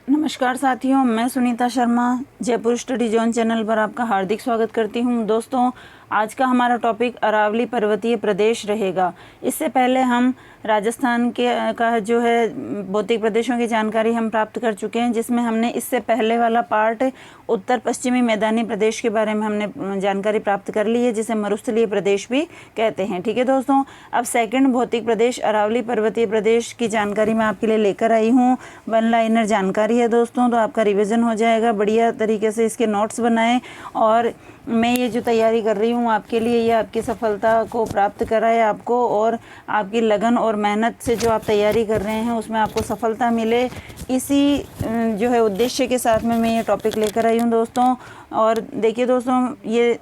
नमस्कार साथियों, मैं Sunita Sharma Jaipur study zone channel पर आपका हार्दिक स्वागत करती हूं। दोस्तों, आज का हमारा टॉपिक अरावली पर्वतीय प्रदेश रहेगा। इससे पहले हम राजस्थान के का जो है भौतिक प्रदेशों की जानकारी हम प्राप्त कर चुके हैं, जिसमें हमने इससे पहले वाला पार्ट उत्तर पश्चिमी मैदानी प्रदेश के बारे में हमने जानकारी प्राप्त कर ली है, जिसे मरुस्थलीय प्रदेश भी कहते हैं। ठीक है दोस्तों, अब सेकंड भौतिक प्रदेश अरावली पर्वतीय प्रदेश की जानकारी मैं आपके लिए लेकर आई हूँ। वन लाइनर जानकारी है दोस्तों, तो आपका रिवीजन हो जाएगा। बढ़िया तरीके से इसके नोट्स बनाएं और मैं ये जो तैयारी कर रही हूँ आपके लिए, ये आपकी सफलता को प्राप्त कराए आपको, और आपकी लगन और मेहनत से जो आप तैयारी कर रहे हैं उसमें आपको सफलता मिले, इसी जो है उद्देश्य के साथ में मैं ये टॉपिक लेकर आई हूँ दोस्तों। और देखिए दोस्तों, ये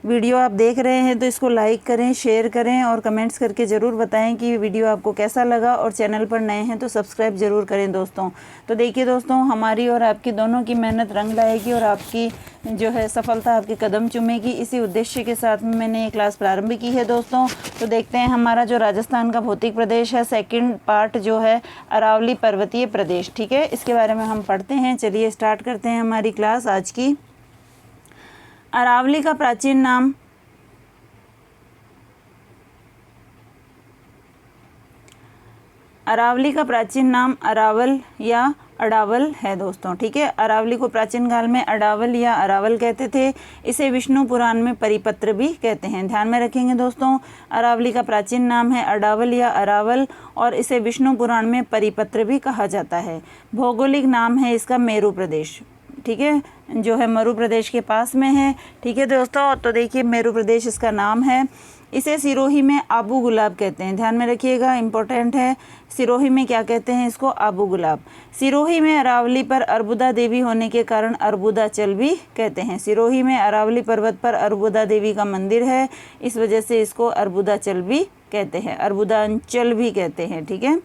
वीडियो आप देख रहे हैं तो इसको लाइक करें, शेयर करें और कमेंट्स करके ज़रूर बताएं कि वीडियो आपको कैसा लगा, और चैनल पर नए हैं तो सब्सक्राइब ज़रूर करें दोस्तों। तो देखिए दोस्तों, हमारी और आपकी दोनों की मेहनत रंग लाएगी और आपकी जो है सफलता आपके कदम चूमेगी। इसी उद्देश्य के साथ में मैंने ये क्लास प्रारंभ की है दोस्तों। तो देखते हैं हमारा जो राजस्थान का भौतिक प्रदेश है, सेकंड पार्ट जो है अरावली पर्वतीय प्रदेश। ठीक है, इसके बारे में हम पढ़ते हैं। चलिए स्टार्ट करते हैं हमारी क्लास आज की। अरावली का प्राचीन नाम अरावल या अडावल है दोस्तों। ठीक है, अरावली को प्राचीन काल में अडावल या अरावल कहते थे। इसे विष्णु पुराण में परिपत्र भी कहते हैं। ध्यान में रखेंगे दोस्तों, अरावली का प्राचीन नाम है अडावल या अरावल, और इसे विष्णु पुराण में परिपत्र भी कहा जाता है। भौगोलिक नाम है इसका मेरू प्रदेश। ठीक है, जो है मरु प्रदेश के पास में है। ठीक है दोस्तों, तो देखिए मेरू प्रदेश इसका नाम है। इसे सिरोही में आबू गुलाब कहते हैं। ध्यान में रखिएगा, इम्पोर्टेंट है। सिरोही में क्या कहते हैं इसको? आबू गुलाब। सिरोही में अरावली पर अर्बुदा देवी होने के कारण अर्बुदाचल भी कहते हैं। सिरोही में अरावली पर्वत पर अर्बुदा देवी का मंदिर है, इस वजह से इसको अर्बुदाचल भी कहते हैं, अर्बुदाचल भी कहते हैं। ठीक है,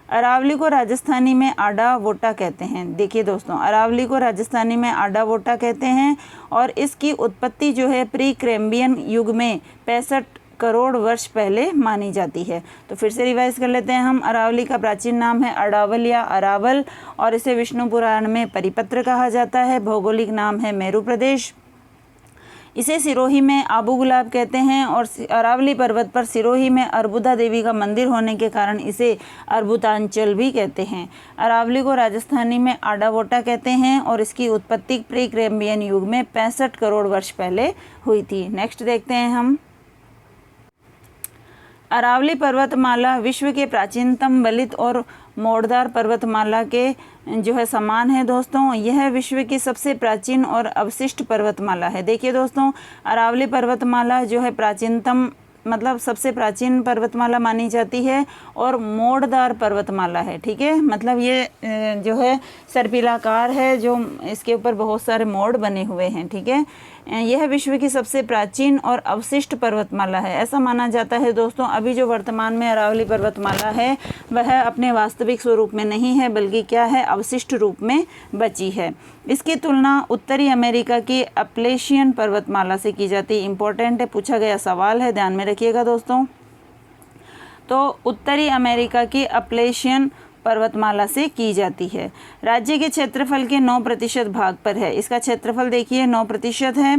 अरावली को राजस्थानी में आडा वोटा कहते हैं। देखिए दोस्तों, अरावली को राजस्थानी में आडा वोटा कहते हैं, और इसकी उत्पत्ति जो है प्री कैम्ब्रियन युग में 65 करोड़ वर्ष पहले मानी जाती है। तो फिर से रिवाइज कर लेते हैं हम। अरावली का प्राचीन नाम है अडावल या अरावल, और इसे विष्णु पुराण में परिपत्र कहा जाता है। भौगोलिक नाम है मेरू प्रदेश। इसे सिरोही में आबू गुलाब कहते हैं, और अरावली पर्वत पर सिरोही में अर्बुदा देवी का मंदिर होने के कारण इसे अर्बुदाचल भी कहते हैं। अरावली को राजस्थानी में आडावोटा कहते हैं, और इसकी उत्पत्ति प्री कैम्ब्रियन युग में 65 करोड़ वर्ष पहले हुई थी। नेक्स्ट देखते हैं हम। अरावली पर्वतमाला विश्व के प्राचीनतम बलित और मोड़दार पर्वतमाला के जो है समान है दोस्तों। यह विश्व की सबसे प्राचीन और अवशिष्ट पर्वतमाला है। देखिए दोस्तों, अरावली पर्वतमाला जो है प्राचीनतम मतलब सबसे प्राचीन पर्वतमाला मानी जाती है, और मोड़दार पर्वतमाला है। ठीक है, मतलब ये जो है सर्पिलाकार है, जो इसके ऊपर बहुत सारे मोड़ बने हुए हैं। ठीक है, यह विश्व की सबसे प्राचीन और अवशिष्ट पर्वतमाला है, ऐसा माना जाता है दोस्तों। अभी जो वर्तमान में अरावली पर्वतमाला है वह अपने वास्तविक स्वरूप में नहीं है, बल्कि क्या है, अवशिष्ट रूप में बची है। इसकी तुलना उत्तरी अमेरिका की अपलेशियन पर्वतमाला से की जाती है। इंपॉर्टेंट है, पूछा गया सवाल है, ध्यान में रखिएगा दोस्तों। तो उत्तरी अमेरिका की अपलेशियन पर्वतमाला से की जाती है। राज्य के क्षेत्रफल के 9% भाग पर है। इसका क्षेत्रफल देखिए 9% है।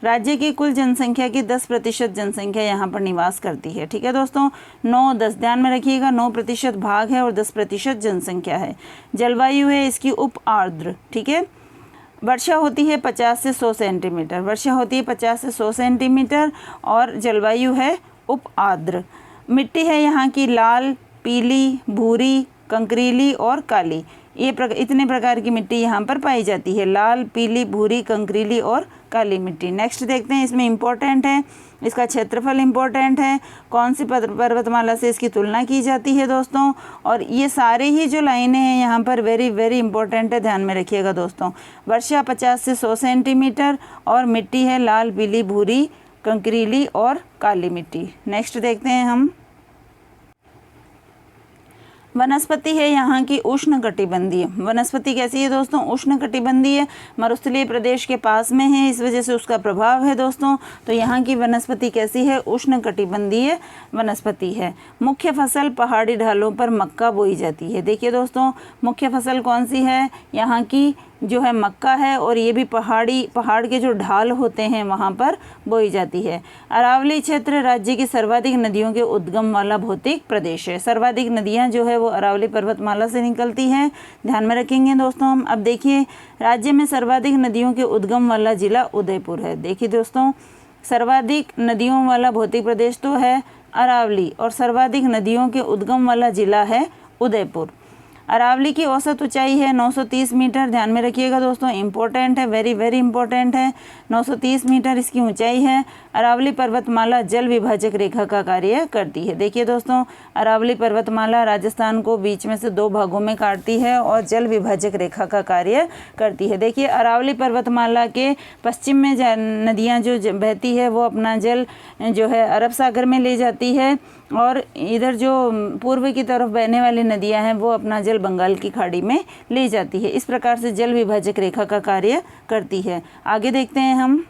राज्य की कुल जनसंख्या की 10% जनसंख्या यहाँ पर निवास करती है। ठीक है दोस्तों, 9-10 ध्यान में रखिएगा, 9% भाग है और 10% जनसंख्या है। जलवायु है इसकी उप आर्द्र। ठीक है, वर्षा होती है 50 से 100 सेंटीमीटर। वर्षा होती है 50 से 100 सेंटीमीटर, और जलवायु है उप आर्द्र। मिट्टी है यहाँ की लाल, पीली, भूरी, कंकरीली और काली। ये इतने प्रकार की मिट्टी यहाँ पर पाई जाती है, लाल, पीली, भूरी, कंकरीली और काली मिट्टी। नेक्स्ट देखते हैं, इसमें इम्पोर्टेंट है, इसका क्षेत्रफल इम्पोर्टेंट है, कौन सी पर्वतमाला से इसकी तुलना की जाती है दोस्तों। और ये सारे ही जो लाइनें हैं यहाँ पर वेरी वेरी इंपॉर्टेंट है, ध्यान में रखिएगा दोस्तों। वर्षा 50 से 100 सेंटीमीटर, और मिट्टी है लाल, पीली, भूरी, कंकरीली और काली मिट्टी। नेक्स्ट देखते हैं हम। वनस्पति है यहाँ की उष्णकटिबंधीय। वनस्पति कैसी है दोस्तों? उष्णकटिबंधीय, मरुस्थलीय प्रदेश के पास में है, इस वजह से उसका प्रभाव है दोस्तों। तो यहाँ की वनस्पति कैसी है? उष्णकटिबंधीय वनस्पति है। मुख्य फसल पहाड़ी ढालों पर मक्का बोई जाती है। देखिए दोस्तों, मुख्य फसल कौन सी है? यहाँ की जो है मक्का है, और ये भी पहाड़ के जो ढाल होते हैं वहाँ पर बोई जाती है। अरावली क्षेत्र राज्य की सर्वाधिक नदियों के उद्गम वाला भौतिक प्रदेश है। सर्वाधिक नदियाँ जो है वो अरावली पर्वतमाला से निकलती हैं, ध्यान में रखेंगे दोस्तों हम। अब देखिए, राज्य में सर्वाधिक नदियों के उद्गम वाला जिला उदयपुर है। देखिए दोस्तों, सर्वाधिक नदियों वाला भौतिक प्रदेश तो है अरावली, और सर्वाधिक नदियों के उद्गम वाला जिला है उदयपुर। अरावली की औसत ऊंचाई है 930 मीटर, ध्यान में रखिएगा दोस्तों, इंपॉर्टेंट है, वेरी वेरी इंपॉर्टेंट है। 930 मीटर इसकी ऊंचाई है। अरावली पर्वतमाला जल विभाजक रेखा का कार्य करती है। देखिए दोस्तों, अरावली पर्वतमाला राजस्थान को बीच में से 2 भागों में काटती है और जल विभाजक रेखा का कार्य करती है। देखिए, अरावली पर्वतमाला के पश्चिम में नदियाँ जो बहती है वो अपना जल जो है अरब सागर में ले जाती है, और इधर जो पूर्व की तरफ बहने वाली नदियां हैं वो अपना जल बंगाल की खाड़ी में ले जाती है। इस प्रकार से जल विभाजक रेखा का कार्य करती है। आगे देखते हैं हम।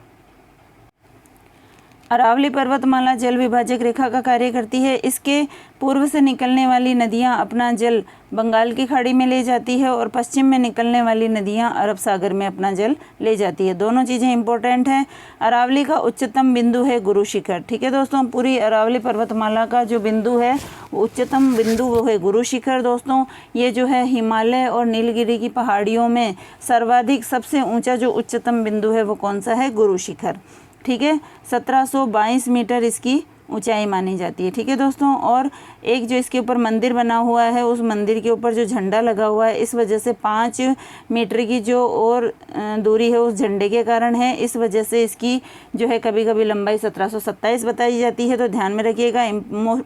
अरावली पर्वतमाला जल विभाजक रेखा का कार्य करती है। इसके पूर्व से निकलने वाली नदियां अपना जल बंगाल की खाड़ी में ले जाती है, और पश्चिम में निकलने वाली नदियां अरब सागर में अपना जल ले जाती है। दोनों चीज़ें इंपॉर्टेंट हैं। अरावली का उच्चतम बिंदु है गुरु शिखर। ठीक है दोस्तों, पूरी अरावली पर्वतमाला का जो बिंदु है, उच्चतम बिंदु वो है गुरु शिखर दोस्तों। ये जो है हिमालय और नीलगिरी की पहाड़ियों में सर्वाधिक सबसे ऊँचा जो उच्चतम बिंदु है वो कौन सा है? गुरु शिखर। ठीक है, 1722 मीटर इसकी ऊंचाई मानी जाती है। ठीक है दोस्तों, और एक जो इसके ऊपर मंदिर बना हुआ है, उस मंदिर के ऊपर जो झंडा लगा हुआ है, इस वजह से 5 मीटर की जो और दूरी है उस झंडे के कारण है। इस वजह से इसकी जो है कभी कभी लंबाई 1727 बताई जाती है। तो ध्यान में रखिएगा,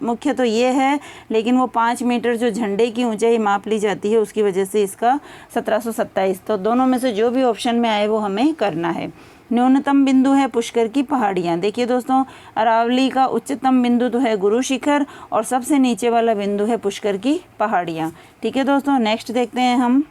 मुख्य तो ये है, लेकिन वो 5 मीटर जो झंडे की ऊंचाई माप ली जाती है उसकी वजह से इसका 1727। तो दोनों में से जो भी ऑप्शन में आए वो हमें करना है। न्यूनतम बिंदु है पुष्कर की पहाड़ियाँ। देखिए दोस्तों, अरावली का उच्चतम बिंदु तो है गुरु शिखर, और सबसे नीचे वाला बिंदु है पुष्कर की पहाड़ियाँ। ठीक है दोस्तों, नेक्स्ट देखते हैं हम।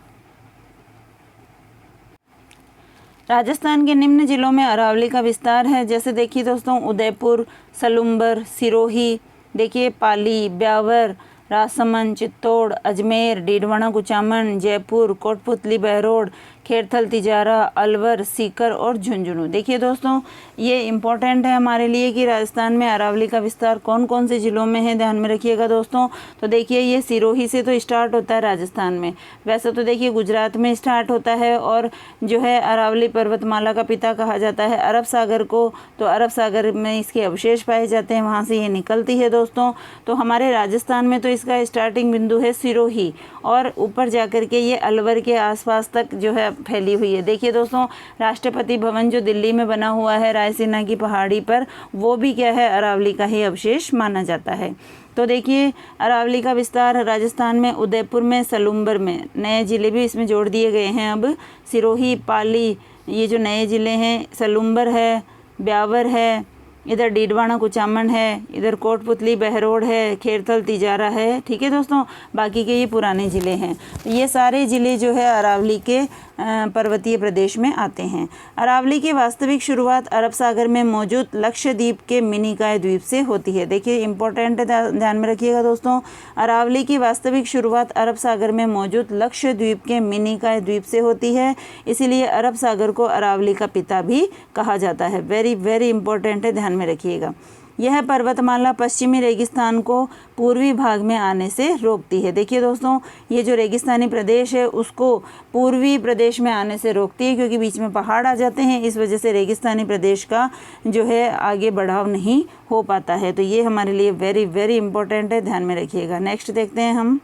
राजस्थान के निम्न जिलों में अरावली का विस्तार है। जैसे देखिए दोस्तों, उदयपुर, सलूम्बर, सिरोही, देखिए पाली, ब्यावर, राजसमंद, चित्तौड़, अजमेर, डीडवाना कुचामन, जयपुर, कोटपुतली, बहरोड, खेरथल, तिजारा, अलवर, सीकर और झुंझुनू। देखिए दोस्तों, ये इम्पोर्टेंट है हमारे लिए कि राजस्थान में अरावली का विस्तार कौन कौन से ज़िलों में है, ध्यान में रखिएगा दोस्तों। तो देखिए, ये सिरोही से तो स्टार्ट होता है राजस्थान में, वैसे तो देखिए गुजरात में स्टार्ट होता है, और जो है अरावली पर्वतमाला का पिता कहा जाता है अरब सागर को। तो अरब सागर में इसके अवशेष पाए जाते हैं, वहाँ से ये निकलती है दोस्तों। तो हमारे राजस्थान में तो इसका स्टार्टिंग बिंदु है सिरोही, और ऊपर जाकर के ये अलवर के आसपास तक जो है फैली हुई है। देखिए दोस्तों, राष्ट्रपति भवन जो दिल्ली में बना हुआ है रायसीना की पहाड़ी पर, वो भी क्या है? अरावली का ही अवशेष माना जाता है। तो देखिए, अरावली का विस्तार राजस्थान में उदयपुर में, सलूम्बर में, नए ज़िले भी इसमें जोड़ दिए गए हैं अब। सिरोही, पाली, ये जो नए ज़िले हैं, सलूम्बर है, ब्यावर है, इधर डीडवाना कुचामन है, इधर कोटपुतली, बहरोड है, खेरथल, तिजारा है। ठीक है दोस्तों, बाकी के ये पुराने ज़िले हैं। तो ये सारे ज़िले जो है अरावली के पर्वतीय प्रदेश में आते हैं। अरावली की वास्तविक शुरुआत अरब सागर में मौजूद लक्षद्वीप के मिनिकॉय द्वीप से होती है। देखिए, इंपॉर्टेंट है, ध्यान में रखिएगा दोस्तों। अरावली की वास्तविक शुरुआत अरब सागर में मौजूद लक्षद्वीप के मिनिकॉय द्वीप से होती है, इसीलिए अरब सागर को अरावली का पिता भी कहा जाता है। वेरी वेरी इंपॉर्टेंट है, ध्यान में रखिएगा। यह पर्वतमाला पश्चिमी रेगिस्तान को पूर्वी भाग में आने से रोकती है। देखिए दोस्तों, ये जो रेगिस्तानी प्रदेश है उसको पूर्वी प्रदेश में आने से रोकती है, क्योंकि बीच में पहाड़ आ जाते हैं, इस वजह से रेगिस्तानी प्रदेश का जो है आगे बढ़ाव नहीं हो पाता है। तो ये हमारे लिए वेरी वेरी इंपॉर्टेंट है, ध्यान में रखिएगा। नेक्स्ट देखते हैं हम।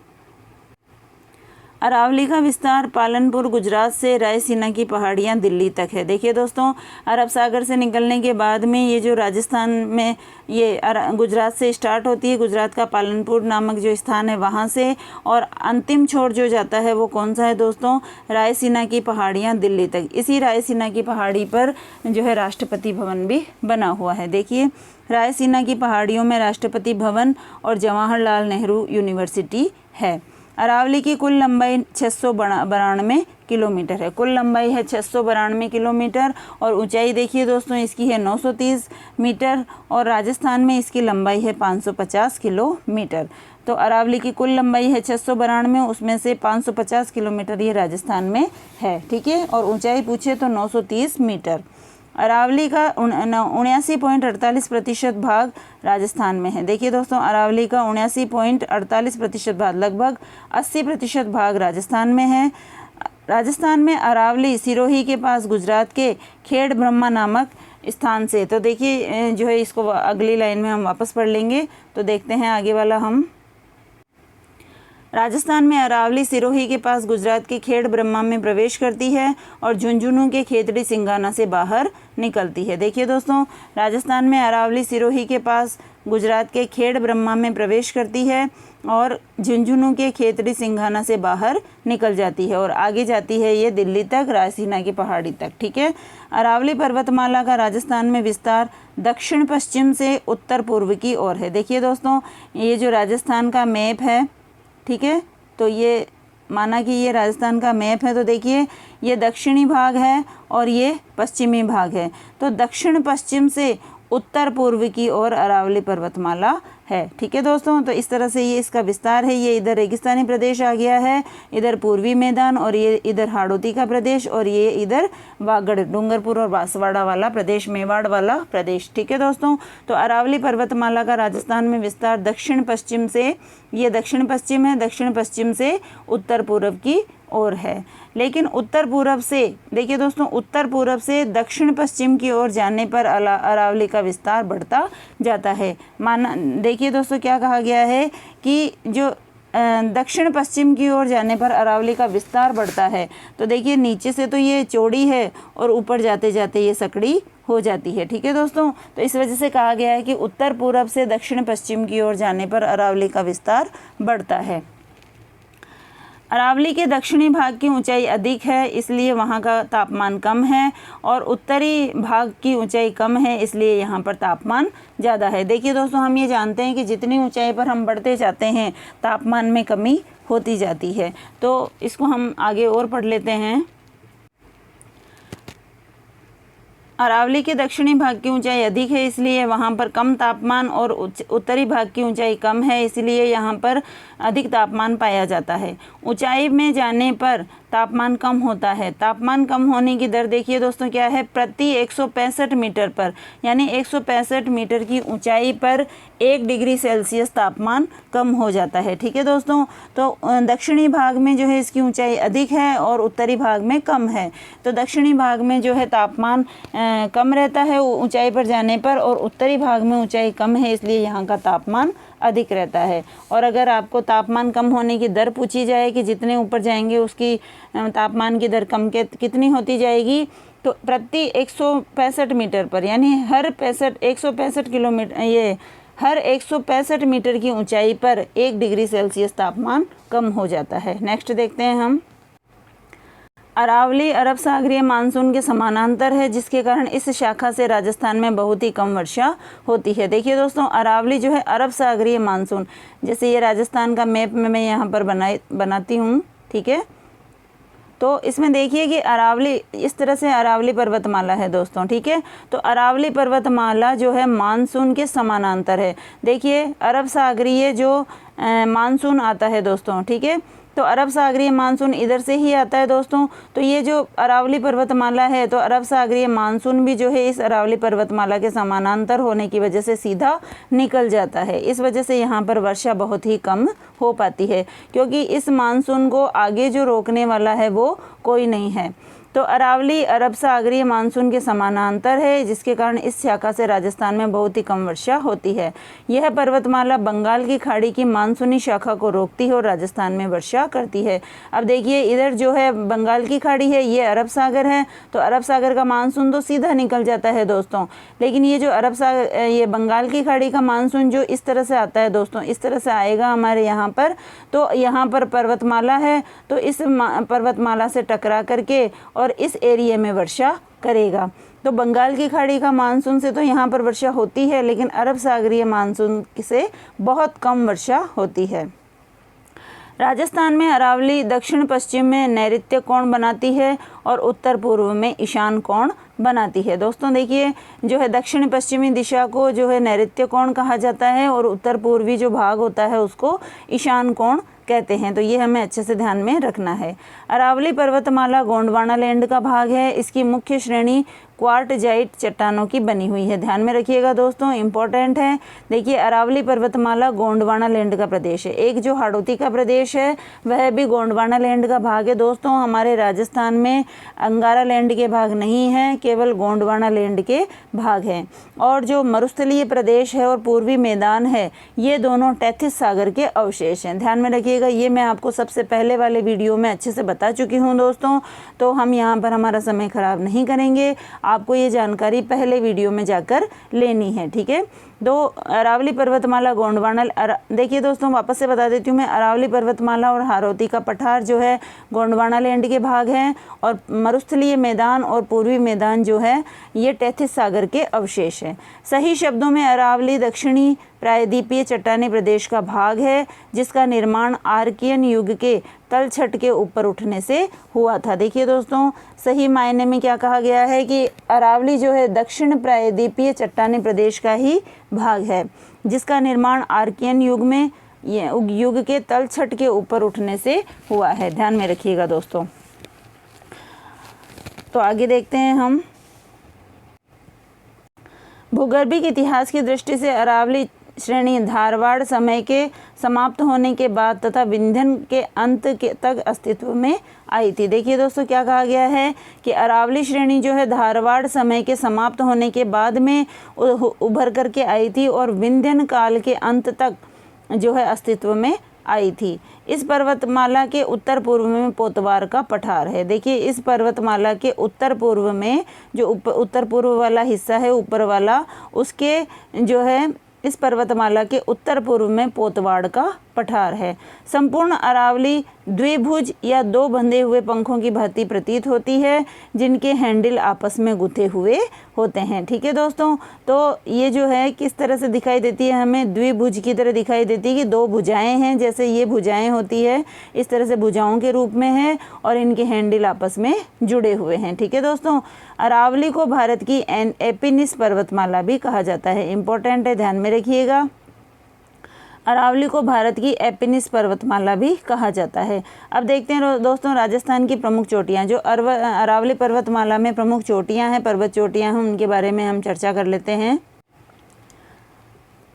अरावली का विस्तार पालनपुर गुजरात से रायसीना की पहाड़ियाँ दिल्ली तक है। देखिए दोस्तों, अरब सागर से निकलने के बाद में ये जो राजस्थान में ये गुजरात से स्टार्ट होती है, गुजरात का पालनपुर नामक जो स्थान है वहाँ से, और अंतिम छोर जो जाता है वो कौन सा है दोस्तों? रायसीना की पहाड़ियाँ दिल्ली तक। इसी रायसीना की पहाड़ी पर जो है राष्ट्रपति भवन भी बना हुआ है। देखिए, रायसीना की पहाड़ियों में राष्ट्रपति भवन और जवाहरलाल नेहरू यूनिवर्सिटी है। अरावली की कुल लंबाई 692 किलोमीटर है। कुल लंबाई है 692 किलोमीटर और ऊंचाई देखिए दोस्तों इसकी है 930 मीटर और राजस्थान में इसकी लंबाई है 550 किलोमीटर। तो अरावली की कुल लंबाई है 692, उसमें से 550 किलोमीटर ये राजस्थान में है, ठीक है। और ऊंचाई पूछे तो 930 मीटर। अरावली का 79.48% भाग राजस्थान में है। देखिए दोस्तों अरावली का 79.48% भाग, लगभग 80% भाग राजस्थान में है। राजस्थान में अरावली सिरोही के पास गुजरात के खेड़ ब्रह्मा नामक स्थान से, तो देखिए जो है इसको अगली लाइन में हम वापस पढ़ लेंगे। तो देखते हैं आगे वाला हम। राजस्थान में अरावली सिरोही के पास गुजरात के खेड़ ब्रह्मा में प्रवेश करती है और झुंझुनू के खेतड़ी सिंगाना से बाहर निकलती है। देखिए दोस्तों राजस्थान में अरावली सिरोही के पास गुजरात के खेड़ ब्रह्मा में प्रवेश करती है और झुंझुनू के खेतड़ी सिंघाना से बाहर निकल जाती है और आगे जाती है ये दिल्ली तक, रायसीना की पहाड़ी तक, ठीक है। अरावली पर्वतमाला का राजस्थान में विस्तार दक्षिण पश्चिम से उत्तर पूर्व की ओर है। देखिए दोस्तों ये जो राजस्थान का मैप है, ठीक है, तो ये माना कि ये राजस्थान का मैप है, तो देखिए ये दक्षिणी भाग है और ये पश्चिमी भाग है। तो दक्षिण पश्चिम से उत्तर पूर्व की ओर अरावली पर्वतमाला है, ठीक है दोस्तों। तो इस तरह से ये इसका विस्तार है। ये इधर रेगिस्तानी प्रदेश आ गया है, इधर पूर्वी मैदान, और ये इधर हाड़ौती का प्रदेश, और ये इधर वागड़, डूंगरपुर और बांसवाड़ा वाला प्रदेश, मेवाड़ वाला प्रदेश, ठीक है दोस्तों। तो अरावली पर्वतमाला का राजस्थान में विस्तार दक्षिण पश्चिम से, ये दक्षिण पश्चिम है, दक्षिण पश्चिम से उत्तर पूर्व की ओर है। लेकिन उत्तर पूर्व से, देखिए दोस्तों उत्तर पूर्व से दक्षिण पश्चिम की ओर जाने पर अरावली का विस्तार बढ़ता जाता है। माना देखिए दोस्तों क्या कहा गया है कि जो दक्षिण पश्चिम की ओर जाने पर अरावली का विस्तार बढ़ता है। तो देखिए नीचे से तो ये चौड़ी है और ऊपर जाते जाते ये सकड़ी हो जाती है, ठीक है दोस्तों। तो इस वजह से कहा गया है कि उत्तर पूर्व से दक्षिण पश्चिम की ओर जाने पर अरावली का विस्तार बढ़ता है। अरावली के दक्षिणी भाग की ऊंचाई अधिक है, इसलिए वहाँ का तापमान कम है, और उत्तरी भाग की ऊंचाई कम है, इसलिए यहाँ पर तापमान ज़्यादा है। देखिए दोस्तों हम ये जानते हैं कि जितनी ऊंचाई पर हम बढ़ते जाते हैं तापमान में कमी होती जाती है। तो इसको हम आगे और पढ़ लेते हैं। अरावली के दक्षिणी भाग की ऊंचाई अधिक है, इसलिए वहाँ पर कम तापमान, और उत्तरी भाग की ऊंचाई कम है, इसलिए यहाँ पर अधिक तापमान पाया जाता है। ऊंचाई में जाने पर तापमान कम होता है। तापमान कम होने की दर देखिए दोस्तों क्या है, प्रति 165 मीटर पर, यानी 165 मीटर की ऊंचाई पर 1 डिग्री सेल्सियस तापमान कम हो जाता है, ठीक है दोस्तों। तो दक्षिणी भाग में जो है इसकी ऊंचाई अधिक है और उत्तरी भाग में कम है। तो दक्षिणी भाग में जो है तापमान कम रहता है ऊंचाई पर जाने पर, और उत्तरी भाग में ऊंचाई कम है, इसलिए यहाँ का तापमान अधिक रहता है। और अगर आपको तापमान कम होने की दर पूछी जाए कि जितने ऊपर जाएंगे उसकी तापमान की दर कम कितनी होती जाएगी, तो प्रति 165 मीटर पर, यानी हर 165 किलोमीटर, ये हर 165 मीटर की ऊंचाई पर 1 डिग्री सेल्सियस तापमान कम हो जाता है। नेक्स्ट देखते हैं हम। अरावली अरब सागरीय मानसून के समानांतर है, जिसके कारण इस शाखा से राजस्थान में बहुत ही कम वर्षा होती है। देखिए दोस्तों अरावली जो है अरब सागरीय मानसून, जैसे ये राजस्थान का मैप में मैं यहाँ पर बनाती हूँ, ठीक है। तो इसमें देखिए कि अरावली, इस तरह से अरावली पर्वतमाला है दोस्तों, ठीक है। तो अरावली पर्वतमाला जो है मानसून के समानांतर है। देखिए अरब सागरीय जो मानसून आता है दोस्तों, ठीक है, तो अरब सागरीय मानसून इधर से ही आता है दोस्तों। तो ये जो अरावली पर्वतमाला है, तो अरब सागरीय मानसून भी जो है इस अरावली पर्वतमाला के समानांतर होने की वजह से सीधा निकल जाता है। इस वजह से यहाँ पर वर्षा बहुत ही कम हो पाती है, क्योंकि इस मानसून को आगे जो रोकने वाला है वो कोई नहीं है। तो अरावली अरब सागरीय मानसून के समानांतर है, जिसके कारण इस शाखा से राजस्थान में बहुत ही कम वर्षा होती है। यह पर्वतमाला बंगाल की खाड़ी की मानसूनी शाखा को रोकती है और राजस्थान में वर्षा करती है। अब देखिए इधर जो है बंगाल की खाड़ी है, ये अरब सागर है, तो अरब सागर का मानसून तो सीधा निकल जाता है दोस्तों। लेकिन ये जो ये बंगाल की खाड़ी का मानसून जो इस तरह से आता है दोस्तों, इस तरह से आएगा हमारे यहाँ पर, तो यहाँ पर पर्वतमाला है, तो इस पर्वतमाला से टकरा करके और इस एरिया में वर्षा करेगा। तो बंगाल की खाड़ी का मानसून से तो यहाँ पर वर्षा होती है, लेकिन अरब सागरीय मानसून से बहुत कम वर्षा होती है। राजस्थान में अरावली दक्षिण पश्चिम में नैऋत्य कोण बनाती है और उत्तर पूर्व में ईशान कोण बनाती है। दोस्तों देखिए जो है दक्षिण पश्चिमी दिशा को जो है नैऋत्य कोण कहा जाता है और उत्तर पूर्वी जो भाग होता है उसको ईशान कोण कहते हैं। तो ये हमें अच्छे से ध्यान में रखना है। अरावली पर्वतमाला गोंडवाना लैंड का भाग है। इसकी मुख्य श्रेणी क्वार्टजाइट चट्टानों की बनी हुई है। ध्यान में रखिएगा दोस्तों, इंपॉर्टेंट है। देखिए अरावली पर्वतमाला गोंडवाना लैंड का प्रदेश है। एक जो हाड़ौती का प्रदेश है वह भी गोंडवाना लैंड का भाग है। दोस्तों हमारे राजस्थान में अंगारा लैंड के भाग नहीं है, केवल गोंडवाना लैंड के भाग हैं। और जो मरुस्थलीय प्रदेश है और पूर्वी मैदान है ये दोनों टेथिस सागर के अवशेष हैं। ध्यान में रखिएगा, ये मैं आपको सबसे पहले वाले वीडियो में अच्छे से बता चुकी हूँ दोस्तों, तो हम यहाँ पर हमारा समय खराब नहीं करेंगे। आपको ये जानकारी पहले वीडियो में जाकर लेनी है, ठीक है। तो अरावली पर्वतमाला गोंडवाना, देखिए दोस्तों वापस से बता देती हूँ मैं, अरावली पर्वतमाला और हाड़ौती का पठार जो है गोंडवाना लैंड के भाग हैं और मरुस्थलीय मैदान और पूर्वी मैदान जो है ये टेथिस सागर के अवशेष हैं। सही शब्दों में अरावली दक्षिणी प्रायद्वीपीय चट्टानी प्रदेश का भाग है जिसका निर्माण आर्कियन युग के तलछट के ऊपर उठने से हुआ था। देखिए दोस्तों सही मायने में क्या कहा गया है कि अरावली जो है दक्षिण प्रायद्वीपीय चट्टानी प्रदेश का ही भाग है जिसका निर्माण आर्कियन युग के तलछट के ऊपर उठने से हुआ है। ध्यान में रखिएगा दोस्तों। तो आगे देखते हैं हम। भूगर्भिक इतिहास की दृष्टि से अरावली श्रेणी धारवाड़ समय के समाप्त होने के बाद तथा विंध्य के अंत के तक अस्तित्व में आई थी। देखिए दोस्तों क्या कहा गया है कि अरावली श्रेणी जो है धारवाड़ समय के समाप्त होने के बाद में उभर करके आई थी और विंध्य काल के अंत तक जो है अस्तित्व में आई थी। इस पर्वतमाला के उत्तर पूर्व में पोतवार का पठार है। देखिए इस पर्वतमाला के उत्तर पूर्व में जो उत्तर पूर्व वाला हिस्सा है ऊपर वाला, उसके जो है इस पर्वतमाला के उत्तर पूर्व में पोतवाड़ का पठार है। संपूर्ण अरावली द्विभुज या दो बंधे हुए पंखों की भांति प्रतीत होती है जिनके हैंडल आपस में गुथे हुए होते हैं। ठीक है दोस्तों, तो ये जो है किस तरह से दिखाई देती है, हमें द्विभुज की तरह दिखाई देती है कि दो भुजाएं हैं, जैसे ये भुजाएं होती है इस तरह से भुजाओं के रूप में है और इनके हैंडल आपस में जुड़े हुए हैं। ठीक है दोस्तों, अरावली को भारत की एपिनिस पर्वतमाला भी कहा जाता है। इंपॉर्टेंट है, ध्यान में रखिएगा। अरावली को भारत की एपिनिस पर्वतमाला भी कहा जाता है। अब देखते हैं दोस्तों राजस्थान की प्रमुख चोटियां। जो अरावली पर्वतमाला में प्रमुख चोटियां हैं, पर्वत चोटियां हैं, उनके बारे में हम चर्चा कर लेते हैं।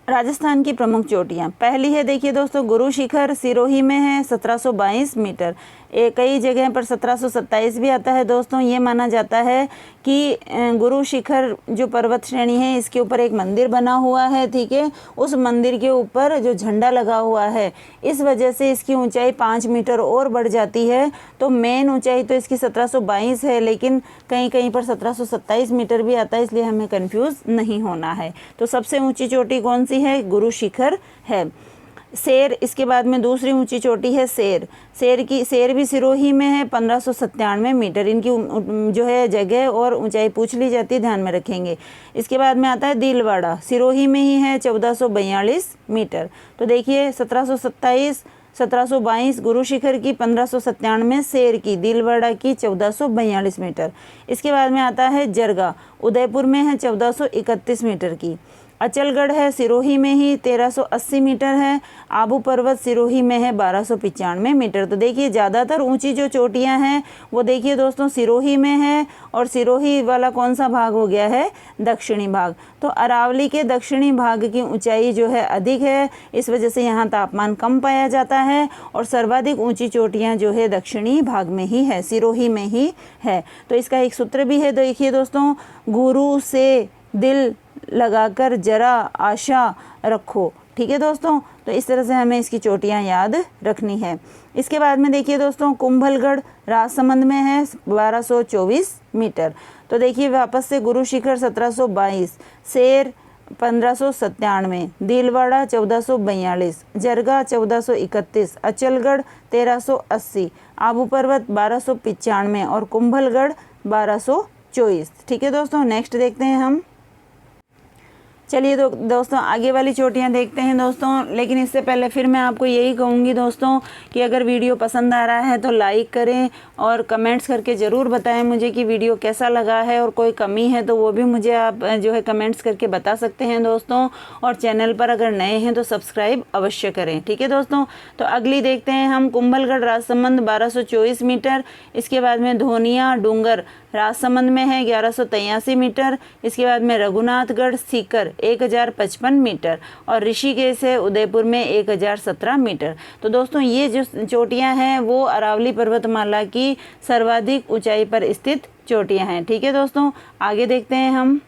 राजस्थान की प्रमुख चोटियां, पहली है देखिए दोस्तों गुरु शिखर, सिरोही में है 1722 मीटर। कई जगह पर 1727 भी आता है दोस्तों। ये माना जाता है कि गुरु शिखर जो पर्वत श्रेणी है इसके ऊपर एक मंदिर बना हुआ है। ठीक है, उस मंदिर के ऊपर जो झंडा लगा हुआ है इस वजह से इसकी ऊंचाई 5 मीटर और बढ़ जाती है। तो मेन ऊंचाई तो इसकी 1722 है, लेकिन कहीं कहीं पर 1727 मीटर भी आता है, इसलिए हमें कंफ्यूज नहीं होना है। तो सबसे ऊंची चोटी कौन सी है? गुरु शिखर है। शेर, इसके बाद में दूसरी ऊंची चोटी है शेर। शेर भी सिरोही में है 1597 मीटर। इनकी जो है जगह और ऊंचाई पूछ ली जाती है, ध्यान में रखेंगे। इसके बाद में आता है दिलवाड़ा, सिरोही में ही है 1442 मीटर। तो देखिए 1727, 1722 गुरु शिखर की, 1597 शेर की, दिलवाड़ा की 1442 मीटर। इसके बाद में आता है जरगा, उदयपुर में है 1431 मीटर की। अचलगढ़ है सिरोही में ही 1380 मीटर है। आबू पर्वत सिरोही में है 1295 मीटर। तो देखिए ज़्यादातर ऊंची जो चोटियां हैं वो देखिए दोस्तों सिरोही में है, और सिरोही वाला कौन सा भाग हो गया है? दक्षिणी भाग। तो अरावली के दक्षिणी भाग की ऊंचाई जो है अधिक है, इस वजह से यहाँ तापमान कम पाया जाता है और सर्वाधिक ऊंची चोटियाँ जो है दक्षिणी भाग में ही है, सिरोही में ही है। तो इसका एक सूत्र भी है, देखिए दोस्तों, गुरु से दिल लगाकर जरा आशा रखो। ठीक है दोस्तों, तो इस तरह से हमें इसकी चोटियां याद रखनी है। इसके बाद में देखिए दोस्तों कुंभलगढ़ राजसमंद में है 1224 मीटर। तो देखिए वापस से गुरु शिखर 1722, शेर 1597, दिलवाड़ा 1442, जरगा 1431, अचलगढ़ 1380, आबू पर्वत 1295 और कुंभलगढ़ 1224। ठीक है दोस्तों, नेक्स्ट देखते हैं हम। चलिए दोस्तों आगे वाली चोटियाँ देखते हैं दोस्तों। लेकिन इससे पहले फिर मैं आपको यही कहूँगी दोस्तों कि अगर वीडियो पसंद आ रहा है तो लाइक करें और कमेंट्स करके ज़रूर बताएं मुझे कि वीडियो कैसा लगा है, और कोई कमी है तो वो भी मुझे आप जो है कमेंट्स करके बता सकते हैं दोस्तों। और चैनल पर अगर नए हैं तो सब्सक्राइब अवश्य करें, ठीक है दोस्तों। तो अगली देखते हैं हम कुंभलगढ़ राजसमंद 1224 मीटर। इसके बाद में धोनिया डूंगर राजसमंद में है 1183 मीटर। इसके बाद में रघुनाथगढ़ सीकर 1055 मीटर और ऋषिकेश है उदयपुर में 1017 मीटर। तो दोस्तों ये जो चोटियां हैं वो अरावली पर्वतमाला की सर्वाधिक ऊंचाई पर स्थित चोटियां हैं, ठीक है दोस्तों। आगे देखते हैं हम।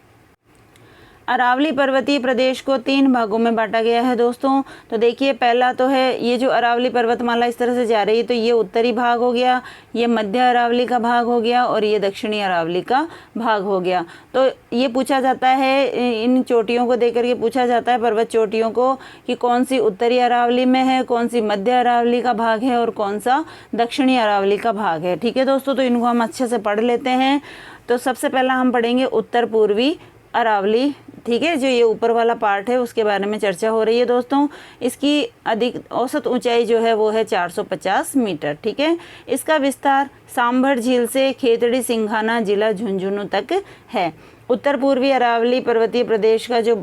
अरावली पर्वतीय प्रदेश को 3 भागों में बांटा गया है दोस्तों। तो देखिए पहला तो है ये जो अरावली पर्वतमाला इस तरह से जा रही है तो ये उत्तरी भाग हो गया, ये मध्य अरावली का भाग हो गया और ये दक्षिणी अरावली का भाग हो गया। तो ये पूछा जाता है, इन चोटियों को देख करके पूछा जाता है पर्वत चोटियों को कि कौन सी उत्तरी अरावली में है, कौन सी मध्य अरावली का भाग है और कौन सा दक्षिणी अरावली का भाग है, ठीक है दोस्तों। तो इनको हम अच्छे से पढ़ लेते हैं। तो सबसे पहला हम पढ़ेंगे उत्तर पूर्वी अरावली, ठीक है। जो ये ऊपर वाला पार्ट है उसके बारे में चर्चा हो रही है दोस्तों। इसकी अधिक औसत ऊंचाई जो है वो है 450 मीटर, ठीक है। इसका विस्तार सांभर झील से खेतड़ी सिंघाना जिला झुंझुनू तक है। उत्तर पूर्वी अरावली पर्वतीय प्रदेश का जो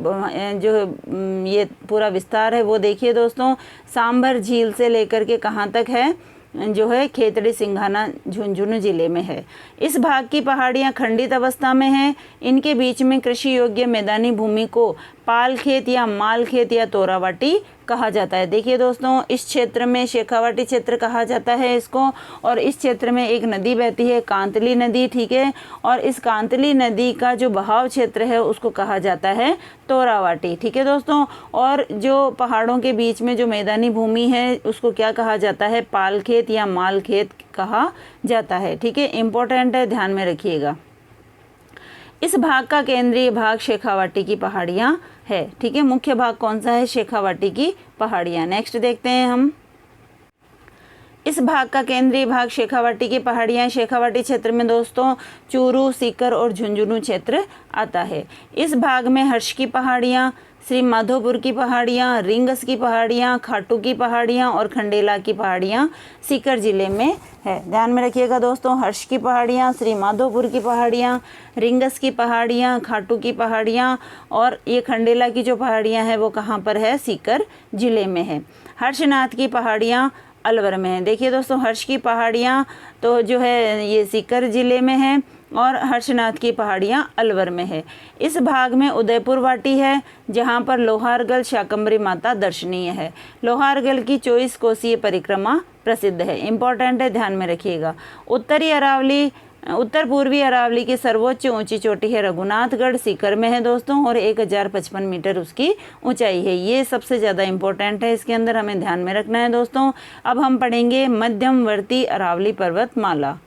ये पूरा विस्तार है वो देखिए दोस्तों, सांभर झील से लेकर के कहाँ तक है, जो है खेतड़ी सिंघाना झुंझुनू जिले में है। इस भाग की पहाड़ियाँ खंडित अवस्था में हैं। इनके बीच में कृषि योग्य मैदानी भूमि को पाल खेत या माल खेत या तोरावाटी कहा जाता है। देखिए दोस्तों इस क्षेत्र में शेखावाटी क्षेत्र कहा जाता है इसको, और इस क्षेत्र में एक नदी बहती है कांतली नदी, ठीक है। और इस कांतली नदी का जो बहाव क्षेत्र है उसको कहा जाता है तोरावाटी, ठीक है दोस्तों। और जो पहाड़ों के बीच में जो मैदानी भूमि है उसको क्या कहा जाता है, पाल खेत या माल खेत कहा जाता है, ठीक है। इंपॉर्टेंट है, ध्यान में रखिएगा। इस भाग का केंद्रीय भाग शेखावाटी की पहाड़ियाँ है, ठीक है। मुख्य भाग कौन सा है, शेखावाटी की पहाड़ियाँ। नेक्स्ट देखते हैं हम। इस भाग का केंद्रीय भाग शेखावाटी की पहाड़ियाँ। शेखावाटी क्षेत्र में दोस्तों चूरू, सीकर और झुंझुनू क्षेत्र आता है। इस भाग में हर्ष की पहाड़ियाँ, श्री माधोपुर की पहाड़ियाँ, रिंगस की पहाड़ियाँ, खाटू की पहाड़ियाँ और खंडेला की पहाड़ियाँ सीकर जिले में है। ध्यान में रखिएगा दोस्तों, हर्ष की पहाड़ियाँ, श्री माधोपुर की पहाड़ियाँ, रिंगस की पहाड़ियाँ, खाटू की पहाड़ियाँ और ये खंडेला की जो पहाड़ियाँ हैं वो कहाँ पर है, सीकर जिले में है। हर्षनाथ की पहाड़ियाँ अलवर में है। देखिए दोस्तों हर्ष की पहाड़ियाँ तो जो है ये सीकर जिले में है और हर्षनाथ की पहाड़ियाँ अलवर में है। इस भाग में उदयपुर वाटी है जहाँ पर लोहारगल शाकंभरी माता दर्शनीय है। लोहारगल की 24 कोसीय परिक्रमा प्रसिद्ध है, इंपॉर्टेंट है, ध्यान में रखिएगा। उत्तर पूर्वी अरावली की सर्वोच्च ऊंची चोटी है रघुनाथगढ़, सीकर में है दोस्तों और 1055 मीटर उसकी ऊंचाई है। ये सबसे ज़्यादा इंपॉर्टेंट है, इसके अंदर हमें ध्यान में रखना है दोस्तों। अब हम पढ़ेंगे मध्यमवर्ती अरावली पर्वतमाला।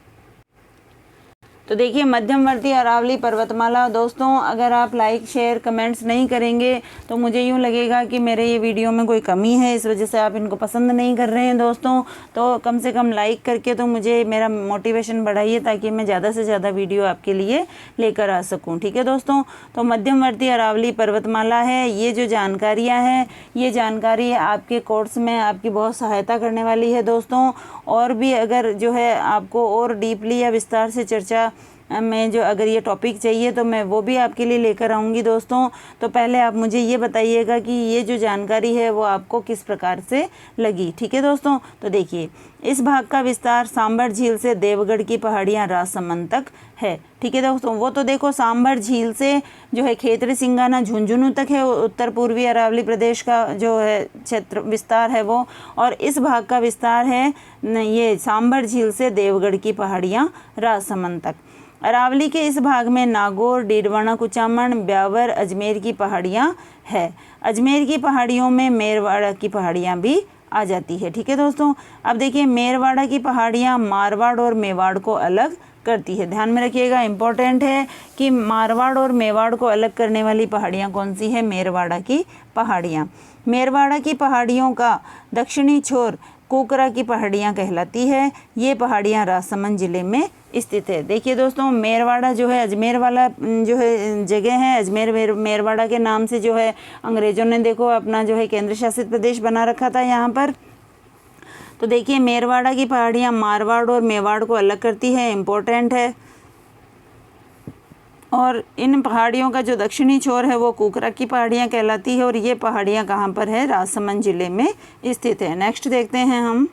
तो देखिए मध्यमवर्ती अरावली पर्वतमाला दोस्तों, अगर आप लाइक शेयर कमेंट्स नहीं करेंगे तो मुझे यूँ लगेगा कि मेरे ये वीडियो में कोई कमी है, इस वजह से आप इनको पसंद नहीं कर रहे हैं दोस्तों। तो कम से कम लाइक करके तो मुझे मेरा मोटिवेशन बढ़ाइए ताकि मैं ज़्यादा से ज़्यादा वीडियो आपके लिए लेकर आ सकूँ, ठीक है दोस्तों। तो मध्यमवर्ती अरावली पर्वतमाला है, ये जो जानकारियाँ हैं ये जानकारी आपके कोर्स में आपकी बहुत सहायता करने वाली है दोस्तों। और भी अगर जो है आपको और डीपली या विस्तार से चर्चा में जो अगर ये टॉपिक चाहिए तो मैं वो भी आपके लिए लेकर आऊँगी दोस्तों। तो पहले आप मुझे ये बताइएगा कि ये जो जानकारी है वो आपको किस प्रकार से लगी, ठीक है दोस्तों। तो देखिए इस भाग का विस्तार सांभर झील से देवगढ़ की पहाड़ियाँ राजसमंद तक है, ठीक है दोस्तों। वो तो देखो सांभर झील से जो है खेतड़ी सिंघाना झुंझुनू तक है, उत्तर पूर्वी अरावली प्रदेश का जो है क्षेत्र विस्तार है वो। और इस भाग का विस्तार है ये सांभर झील से देवगढ़ की पहाड़ियाँ राजसमंद तक। अरावली के इस भाग में नागौर, डीडवाना कुचामन, ब्यावर, अजमेर की पहाड़ियाँ है। अजमेर की पहाड़ियों में मेरवाड़ा की पहाड़ियाँ भी आ जाती है, ठीक है दोस्तों। अब देखिए मेरवाड़ा की पहाड़ियाँ मारवाड़ और मेवाड़ को अलग करती है, ध्यान में रखिएगा, इंपॉर्टेंट है कि मारवाड़ और मेवाड़ को अलग करने वाली पहाड़ियाँ कौन सी है, मेरवाड़ा की पहाड़ियाँ। मेरवाड़ा की पहाड़ियों का दक्षिणी छोर कुकरा की पहाड़ियाँ कहलाती है। ये पहाड़ियाँ राजसमंद जिले में स्थित है। देखिए दोस्तों, मेरवाड़ा जो है अजमेर वाला जो है जगह है, अजमेर मेरवाड़ा के नाम से जो है अंग्रेज़ों ने देखो अपना जो है केंद्र शासित प्रदेश बना रखा था यहाँ पर। तो देखिए मेरवाड़ा की पहाड़ियाँ मारवाड़ और मेवाड़ को अलग करती है, इम्पोर्टेंट है। और इन पहाड़ियों का जो दक्षिणी छोर है वो कुकरा की पहाड़ियाँ कहलाती है और ये पहाड़ियाँ कहाँ पर है, राजसमंद जिले में स्थित है। नेक्स्ट देखते हैं हम,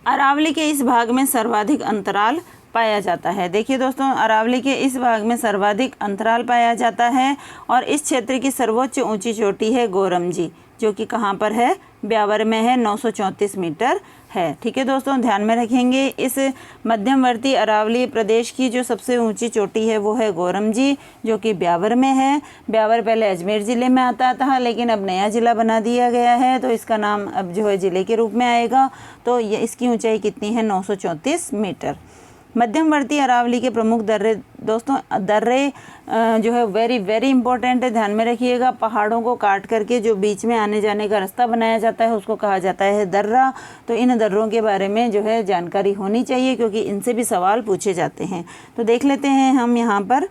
अरावली के इस भाग में सर्वाधिक अंतराल पाया जाता है। देखिए दोस्तों, अरावली के इस भाग में सर्वाधिक अंतराल पाया जाता है और इस क्षेत्र की सर्वोच्च ऊंची चोटी है गोरमजी, जो कि कहाँ पर है, ब्यावर में है, 934 मीटर है। ठीक है दोस्तों, ध्यान में रखेंगे। इस मध्यवर्ती अरावली प्रदेश की जो सबसे ऊंची चोटी है वो है गोरमजी, जो कि ब्यावर में है। ब्यावर पहले अजमेर ज़िले में आता था, लेकिन अब नया ज़िला बना दिया गया है, तो इसका नाम अब जो है ज़िले के रूप में आएगा। तो ये इसकी ऊंचाई कितनी है, 934 मीटर। मध्यवर्ती अरावली के प्रमुख दर्रे दोस्तों, दर्रे जो है वेरी वेरी इंपॉर्टेंट है, ध्यान में रखिएगा। पहाड़ों को काट करके जो बीच में आने जाने का रास्ता बनाया जाता है उसको कहा जाता है दर्रा। तो इन दर्रों के बारे में जो है जानकारी होनी चाहिए, क्योंकि इनसे भी सवाल पूछे जाते हैं। तो देख लेते हैं हम यहाँ पर,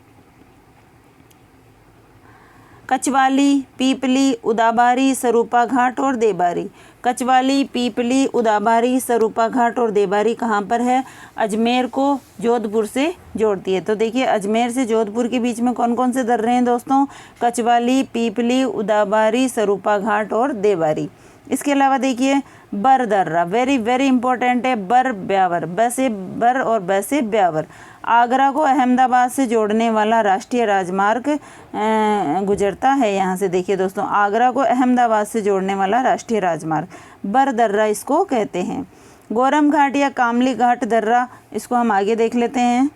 कचवाली, पीपली, उदाबारी, सरूपा घाट और देबारी। कचवाली, पीपली, उदाबारी, सरूपा घाट और देबारी कहाँ पर है, अजमेर को जोधपुर से जोड़ती है। तो देखिए अजमेर से जोधपुर के बीच में कौन कौन से दर्रे हैं दोस्तों, कचवाली, पीपली, उदाबारी, सरूपा घाट और देबारी। इसके अलावा देखिए बर दर्रा, वेरी वेरी इंपॉर्टेंट है, बर ब्यावर, ब से बर और ब से ब्यावर। आगरा को अहमदाबाद से जोड़ने वाला राष्ट्रीय राजमार्ग गुजरता है यहाँ से। देखिए दोस्तों, आगरा को अहमदाबाद से जोड़ने वाला राष्ट्रीय राजमार्ग बर दर्रा इसको कहते हैं। गोरम घाट या कामली घाट दर्रा, इसको हम आगे देख लेते हैं।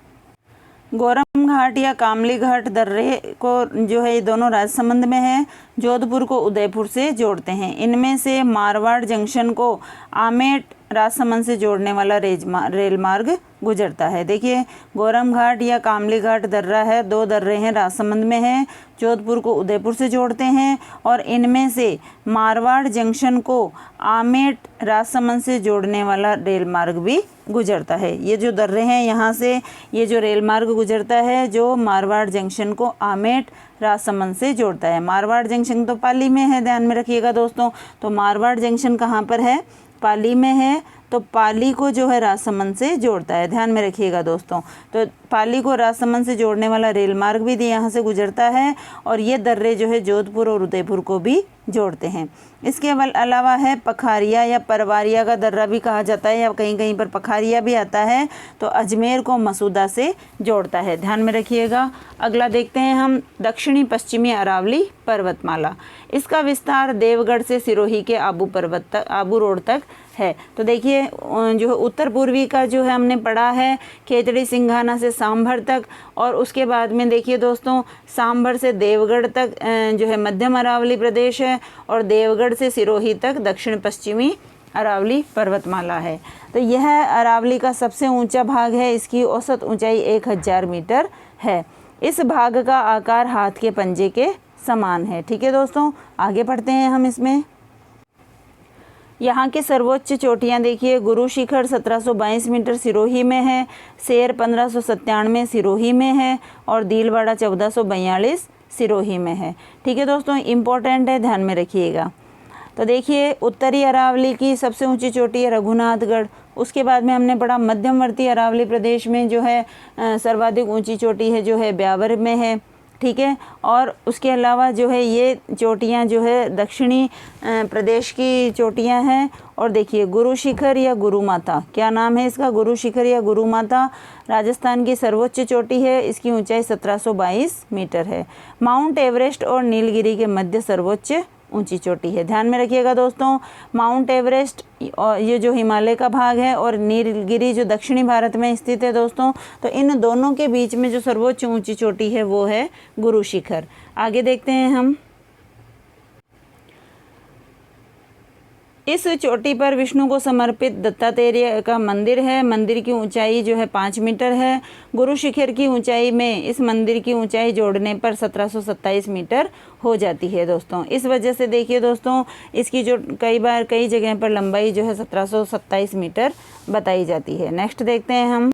गोरम घाट या कामली घाट दर्रे को जो है ये दोनों राजसमंद में है, जोधपुर को उदयपुर से जोड़ते हैं। इनमें से मारवाड़ जंक्शन को आमेट राजसमंद से जोड़ने वाला रेल मार्ग गुजरता है। देखिए गोरम घाट या कामली घाट दर्रा है, दो दर्रे हैं, राजसमंद में है, जोधपुर को उदयपुर से जोड़ते हैं। और इनमें से मारवाड़ जंक्शन को आमेट राजसमंद से जोड़ने वाला रेल मार्ग भी गुजरता है। ये जो दर्रे हैं यहाँ से ये जो रेल मार्ग गुजरता है जो मारवाड़ जंक्शन को आमेट राजसमंद से जोड़ता है। मारवाड़ जंक्शन तो पाली में है, ध्यान में रखिएगा दोस्तों। तो मारवाड़ जंक्शन कहाँ पर है, पाली में है। तो पाली को जो है राजसमंद से जोड़ता है, ध्यान में रखिएगा दोस्तों। तो पाली को राजसमंद से जोड़ने वाला रेल मार्ग भी यहाँ से गुजरता है और ये दर्रे जो है जोधपुर और उदयपुर को भी जोड़ते हैं। इसके अलावा है पखारिया या परवारिया का दर्रा भी कहा जाता है, या कहीं कहीं पर पखारिया भी आता है। तो अजमेर को मसूदा से जोड़ता है, ध्यान में रखिएगा। अगला देखते हैं हम, दक्षिणी पश्चिमी अरावली पर्वतमाला। इसका विस्तार देवगढ़ से सिरोही के आबू रोड तक है। तो देखिए जो है उत्तर पूर्वी का जो है हमने पढ़ा है खेतड़ी सिंघाना से सांभर तक, और उसके बाद में देखिए दोस्तों सांभर से देवगढ़ तक जो है मध्यम अरावली प्रदेश है, और देवगढ़ से सिरोही तक दक्षिण पश्चिमी अरावली पर्वतमाला है। तो यह अरावली का सबसे ऊंचा भाग है, इसकी औसत ऊंचाई 1000 मीटर है। इस भाग का आकार हाथ के पंजे के समान है। ठीक है दोस्तों, आगे बढ़ते हैं हम इसमें। यहाँ के सर्वोच्च चोटियाँ देखिए, गुरु शिखर 1722 मीटर सिरोही में है, शेर 1597 सिरोही में है, और दीलवाड़ा 1442 सिरोही में है। ठीक है दोस्तों, इम्पोर्टेंट है, ध्यान में रखिएगा। तो देखिए उत्तरी अरावली की सबसे ऊंची चोटी है रघुनाथगढ़। उसके बाद में हमने पढ़ा मध्यवर्ती अरावली प्रदेश में जो है सर्वाधिक ऊंची चोटी है जो है ब्यावर में है। ठीक है, और उसके अलावा जो है ये चोटियाँ जो है दक्षिणी प्रदेश की चोटियाँ हैं। और देखिए गुरु शिखर या गुरु माता, क्या नाम है इसका, गुरु शिखर या गुरु माता राजस्थान की सर्वोच्च चोटी है, इसकी ऊंचाई 1722 मीटर है। माउंट एवरेस्ट और नीलगिरी के मध्य सर्वोच्च ऊंची चोटी है, ध्यान में रखिएगा दोस्तों। माउंट एवरेस्ट और ये जो हिमालय का भाग है, और नीलगिरी जो दक्षिणी भारत में स्थित है दोस्तों। तो इन दोनों के बीच में जो सर्वोच्च ऊंची चोटी है वो है गुरु शिखर। आगे देखते हैं हम। इस चोटी पर विष्णु को समर्पित दत्तात्रेय का मंदिर है। मंदिर की ऊंचाई जो है 5 मीटर है। गुरु शिखर की ऊंचाई में इस मंदिर की ऊंचाई जोड़ने पर 1727 मीटर हो जाती है दोस्तों। इस वजह से देखिए दोस्तों इसकी जो कई जगह पर लंबाई जो है 1727 मीटर बताई जाती है। नेक्स्ट देखते हैं हम।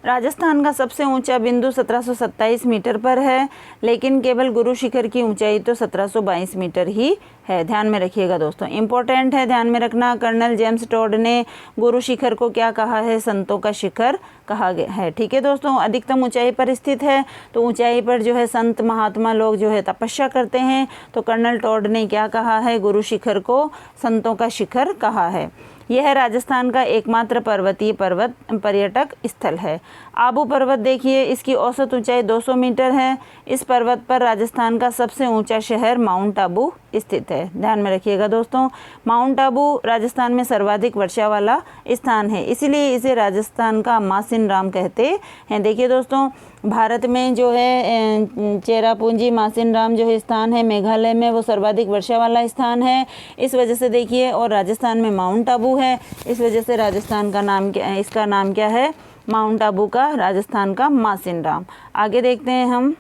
राजस्थान का सबसे ऊंचा बिंदु 1727 मीटर पर है, लेकिन केवल गुरु शिखर की ऊंचाई तो 1722 मीटर ही है। ध्यान में रखिएगा दोस्तों, इंपॉर्टेंट है, ध्यान में रखना। कर्नल जेम्स टॉड ने गुरु शिखर को क्या कहा है? संतों का शिखर कहा गया है। ठीक है दोस्तों, अधिकतम ऊंचाई पर स्थित है, तो ऊंचाई पर जो है संत महात्मा लोग जो है तपस्या करते हैं। तो कर्नल टॉड ने क्या कहा है? गुरु शिखर को संतों का शिखर कहा है। यह राजस्थान का एकमात्र पर्वतीय पर्यटक स्थल है। आबू पर्वत देखिए, इसकी औसत ऊंचाई 200 मीटर है। इस पर्वत पर राजस्थान का सबसे ऊंचा शहर माउंट आबू स्थित है। ध्यान में रखिएगा दोस्तों, माउंट आबू राजस्थान में सर्वाधिक वर्षा वाला स्थान है, इसीलिए इसे राजस्थान का मासिन राम कहते हैं। देखिए दोस्तों, भारत में जो है चेरापूंजी मासिन राम जो है स्थान है मेघालय में, वो सर्वाधिक वर्षा वाला स्थान है इस वजह से देखिए, और राजस्थान में माउंट आबू है, इस वजह से राजस्थान का नाम क्या है? इसका नाम क्या है? माउंट आबू का, राजस्थान का मासिन राम। आगे देखते हैं हम,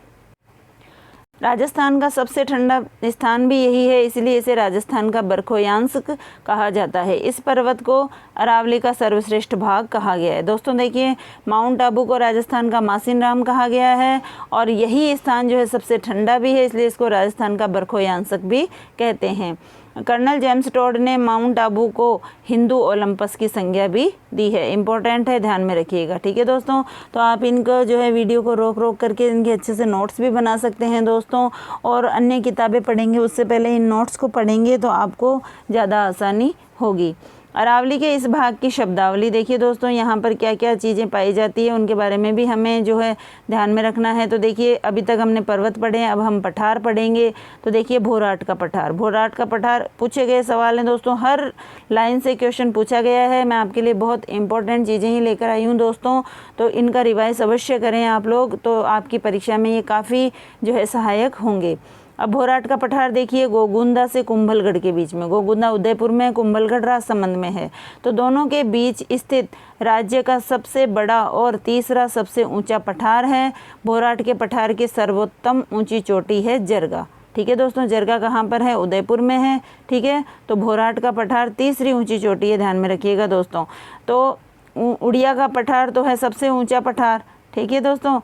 राजस्थान का सबसे ठंडा स्थान भी यही है, इसलिए इसे राजस्थान का बरखोयांस्क कहा जाता है। इस पर्वत को अरावली का सर्वश्रेष्ठ भाग कहा गया है। दोस्तों देखिए, माउंट आबू को राजस्थान का मासिन राम कहा गया है, और यही स्थान जो है सबसे ठंडा भी है, इसलिए इसको राजस्थान का बरखोयांस्क भी कहते हैं। कर्नल जेम्स टॉड ने माउंट आबू को हिंदू ओलंपस की संज्ञा भी दी है। इंपॉर्टेंट है, ध्यान में रखिएगा। ठीक है दोस्तों, तो आप इनको जो है वीडियो को रोक रोक करके इनके अच्छे से नोट्स भी बना सकते हैं दोस्तों, और अन्य किताबें पढ़ेंगे उससे पहले इन नोट्स को पढ़ेंगे तो आपको ज़्यादा आसानी होगी। अरावली के इस भाग की शब्दावली देखिए दोस्तों, यहाँ पर क्या क्या चीज़ें पाई जाती है उनके बारे में भी हमें जो है ध्यान में रखना है। तो देखिए, अभी तक हमने पर्वत पढ़े हैं, अब हम पठार पढ़ेंगे। तो देखिए, भोराट का पठार, भोराट का पठार पूछे गए सवाल हैं दोस्तों, हर लाइन से क्वेश्चन पूछा गया है। मैं आपके लिए बहुत इंपॉर्टेंट चीज़ें ही लेकर आई हूँ दोस्तों, तो इनका रिवाइज अवश्य करें आप लोग, तो आपकी परीक्षा में ये काफ़ी जो है सहायक होंगे। अब भोराट का पठार देखिए, गोगुंदा से कुंभलगढ़ के बीच में, गोगुंदा उदयपुर में, कुंभलगढ़ राजसमंद में है, तो दोनों के बीच स्थित राज्य का सबसे बड़ा और तीसरा सबसे ऊंचा पठार है। भोराट के पठार की सर्वोत्तम ऊंची चोटी है जरगा। ठीक है दोस्तों, जरगा कहाँ पर है? उदयपुर में है। ठीक है, तो भोराट का पठार तीसरी ऊंची चोटी है, ध्यान में रखिएगा दोस्तों। तो उड़िया का पठार तो है सबसे ऊंचा पठार। ठीक है दोस्तों,